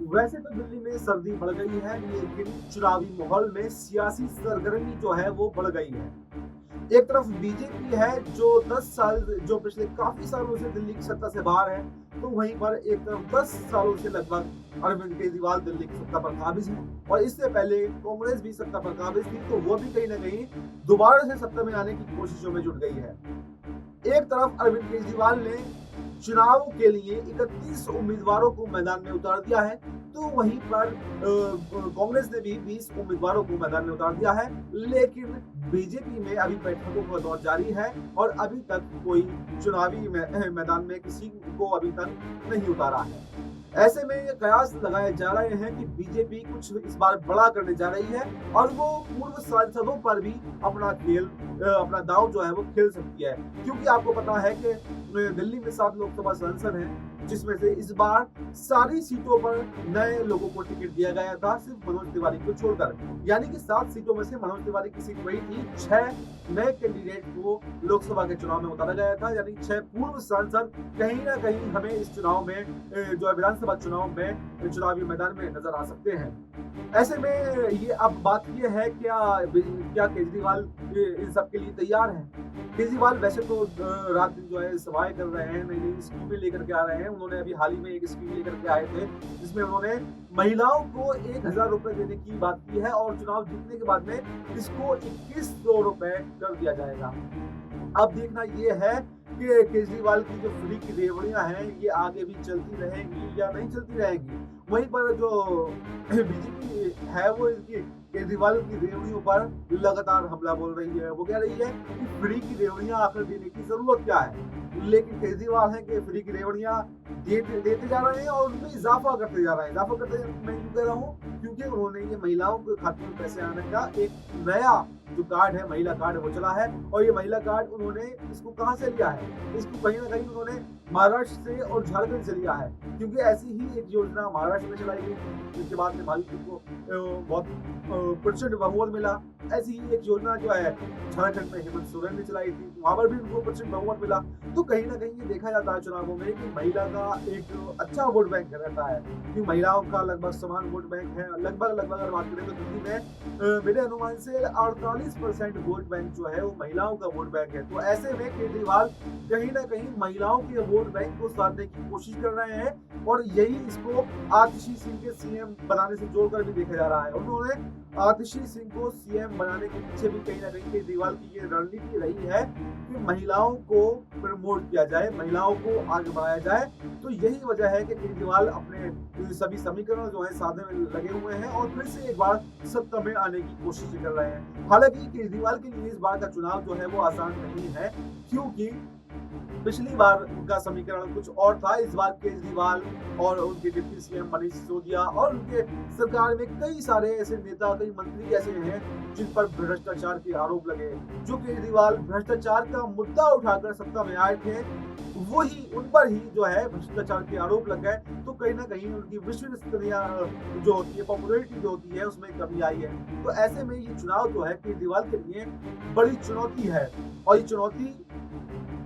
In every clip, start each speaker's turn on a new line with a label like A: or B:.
A: वैसे तो दिल्ली में सर्दी बढ़ गई है, लेकिन चुनावी माहौल में सियासी सरगर्मी जो है वो बढ़ गई है। एक तरफ बीजेपी है जो 10 साल जो पिछले काफ़ी सालों से दिल्ली की सत्ता से बाहर है, तो वहीं पर एक तरफ 10 सालों से लगभग अरविंद केजरीवाल दिल्ली की सत्ता पर काबिज़ हैं और इससे पहले कांग्रेस भी सत्ता पर काबिज़ थी, तो वो भी कहीं न कहीं दोबारा से सत्ता में आने की कोशिशों में जुट गई है। एक तरफ अरविंद केजरीवाल ने चुनाव के लिए 31 उम्मीदवारों को मैदान में उतार दिया है, तो वहीं पर कांग्रेस ने भी 20 उम्मीदवारों को मैदान में उतार दिया है, लेकिन बीजेपी में अभी बैठकों का दौर जारी है और अभी तक कोई चुनावी मैदान में किसी को अभी तक नहीं उतारा है। ऐसे में ये कयास लगाए जा रहे हैं कि बीजेपी कुछ इस बार बड़ा करने जा रही है और वो पूर्व सांसदों पर भी अपना दांव जो है वो खेल सकती है, क्योंकि आपको पता है कि दिल्ली में 7 लोकसभा सांसद हैं, जिसमें से इस बार सारी सीटों पर नए लोगों को टिकट दिया गया था, सिर्फ मनोज तिवारी को छोड़कर। यानी कि 7 सीटों में से मनोज तिवारी की सीट वही थी, 6 नए कैंडिडेट को लोकसभा के चुनाव में उतारा गया था, यानी 6 पूर्व सांसद कहीं ना कहीं हमें इस चुनाव में जो है विधानसभा चुनाव में चुनावी मैदान में नजर आ सकते हैं। ऐसे में ये अब बात ये है क्या केजरीवाल इन सब के लिए तैयार है? केजरीवाल वैसे तो रात दिन जो है सवाल कर रहे हैं, नई नई स्कीमें लेकर के आ रहे हैं। उन्होंने अभी हाल ही में एक स्कीम लेकर के आए थे, जिसमें उन्होंने महिलाओं को 1000 रुपए देने की बात की है और चुनाव जीतने के बाद में इसको 2100 रुपए कर दिया जाएगा। अब देखना ये है कि केजरीवाल की जो फ्री की रेवड़ियां हैं ये आगे भी चलती रहेंगी या नहीं चलती रहेंगी। वहीं पर जो बीजेपी है वो इनकी केजरीवाल की रेवड़ियों पर लगातार हमला बोल रही है। वो कह रही है कि फ्री की रेवड़ियां आखिर देने की जरूरत क्या है, लेकिन केजरीवाल है कि फ्री की रेवड़ियां देते जा रहे हैं और उनमें इजाफा करते जा रहे हैं। इजाफा करते मैं क्यों कह रहा हूँ, क्योंकि उन्होंने ये महिलाओं के खाते में पैसे आने का एक नया जो कार्ड है, महिला कार्ड, वो चला है। और ये महिला कार्ड उन्होंने इसको कहाँ से लिया है? इसको कहीं ना कहीं उन्होंने महाराष्ट्र से और झारखंड से लिया है, क्योंकि ऐसी ही एक योजना महाराष्ट्र में चलाई गई, जिसके बाद में भाजपा को बहुत प्रचंड बहुमत मिला। ऐसी ही एक योजना जो है झारखंड में हेमंत सोरेन ने चलाई थी, वहां पर भी उनको प्रचंड बहुमत मिला। तो कहीं ना कहीं ये देखा जाता है चुनावों में कि महिला का एक अच्छा वोट बैंक रहता है, कि महिलाओं का लगभग समान वोट बैंक है। लगभग अगर बात करें तो दिल्ली में मेरे अनुमान से 48% वोट बैंक जो है वो महिलाओं का वोट बैंक है। तो ऐसे में केजरीवाल कहीं ना कहीं महिलाओं के वोट बैंक को साधने की कोशिश कर रहे हैं और यही इसको आतिशी सिंह के सीएम बनाने से जोड़कर भी देखा जा रहा है। उन्होंने आतिशी सिंह को सीएम बनाने के पीछे भी कहीं ना कहीं केजरीवाल की ये रणनीति रही है कि महिलाओं को प्रमोट किया जाए, महिलाओं को आगे बढ़ाया जाए। तो यही वजह है कि केजरीवाल अपने सभी समीकरण जो है साधने में लगे हुए हैं और फिर से एक बार सत्ता में आने की कोशिश कर रहे हैं। हालांकि केजरीवाल के लिए इस बार का चुनाव जो है वो आसान नहीं है, क्योंकि पिछली बार उनका समीकरण कुछ और था। इस बार केजरीवाल और उनके डिप्टी सीएम मनीष सिसोदिया और उनके सरकार में कई सारे ऐसे नेता, कई मंत्री ऐसे हैं जिन पर भ्रष्टाचार के आरोप लगे। जो केजरीवाल भ्रष्टाचार का मुद्दा उठाकर सत्ता में आए थे, वही उन पर ही जो है भ्रष्टाचार के आरोप लग गए। तो कहीं ना कहीं उनकी विश्वसनीयता जो होती है, पॉपुलैरिटी जो होती है, उसमें कमी आई है। तो ऐसे में ये चुनाव जो है केजरीवाल के लिए बड़ी चुनौती है और ये चुनौती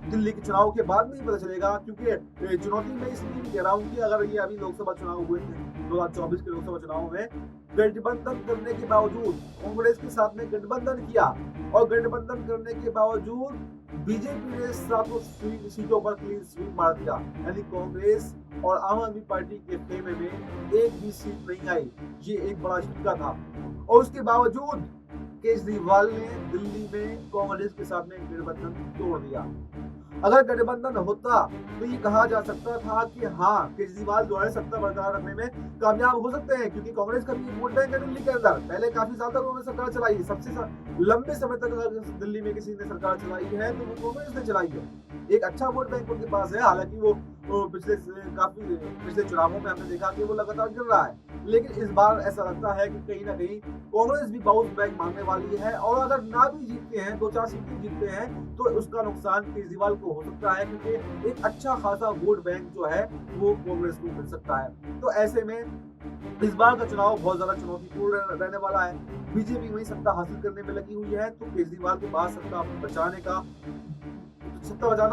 A: दिल्ली के चुनाव के बाद में ही पता चलेगा, क्योंकि चुनौती मैं इसलिए कह रहा हूँ कि अगर ये अभी लोकसभा चुनाव हुए थे 2024 के लोकसभा चुनाव में, गठबंधन करने के बावजूद कांग्रेस के साथ में गठबंधन किया और गठबंधन करने के बावजूद बीजेपी ने 7 सीटों पर क्लीन स्वीप मार दिया, यानी कांग्रेस और आम आदमी पार्टी के खेमे में एक भी सीट नहीं आई। ये एक बड़ा झटका था और उसके बावजूद केजरीवाल ने दिल्ली में कांग्रेस के साथ में गठबंधन तोड़ दिया। अगर गठबंधन होता तो ये कहा जा सकता था कि हाँ, केजरीवाल जो है सत्ता बरकरार रखने में कामयाब हो सकते हैं, क्योंकि कांग्रेस का भी वोट बैंक है दिल्ली के अंदर। पहले काफी साल तक उन्होंने सरकार चलाई है, सबसे लंबे समय तक अगर दिल्ली में किसी ने सरकार चलाई है तो वो कांग्रेस ने चलाई है। एक अच्छा वोट बैंक उनके पास है। हालांकि वो पिछले चुनावों में हमने देखा कि वो लगातार गिर रहा है, लेकिन इस बार ऐसा लगता है कि कहीं ना कहीं कांग्रेस भी बाउंस बैक मारने वाली है और अगर ना भी जीतते हैं, 2-4 सीटें जीतते हैं, तो उसका नुकसान केजरीवाल को हो सकता है, क्योंकि एक अच्छा खासा वोट बैंक जो है वो कांग्रेस को मिल सकता है। तो ऐसे में इस बार का चुनाव बहुत ज्यादा चुनौतीपूर्ण रहने वाला है। बीजेपी वही सत्ता हासिल करने में लगी हुई है, तो केजरीवाल के पास सत्ता बचाना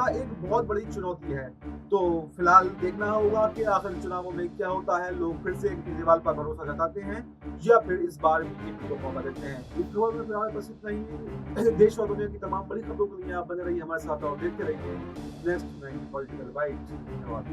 A: एक बहुत बड़ी चुनौती है। तो फिलहाल देखना होगा कि आखिर चुनावों में क्या होता है। लोग फिर से केजरीवाल पर भरोसा जताते हैं या फिर इस बार बीजेपी को मौका देते हैं। इस खबर में फिलहाल बस इतना ही। देश और दुनिया की तमाम बड़ी खबरों के लिए आप बने रहिए हमारे साथ और देखते रहिए नेक्स्ट 9 पॉलिटिकल बाइट। धन्यवाद।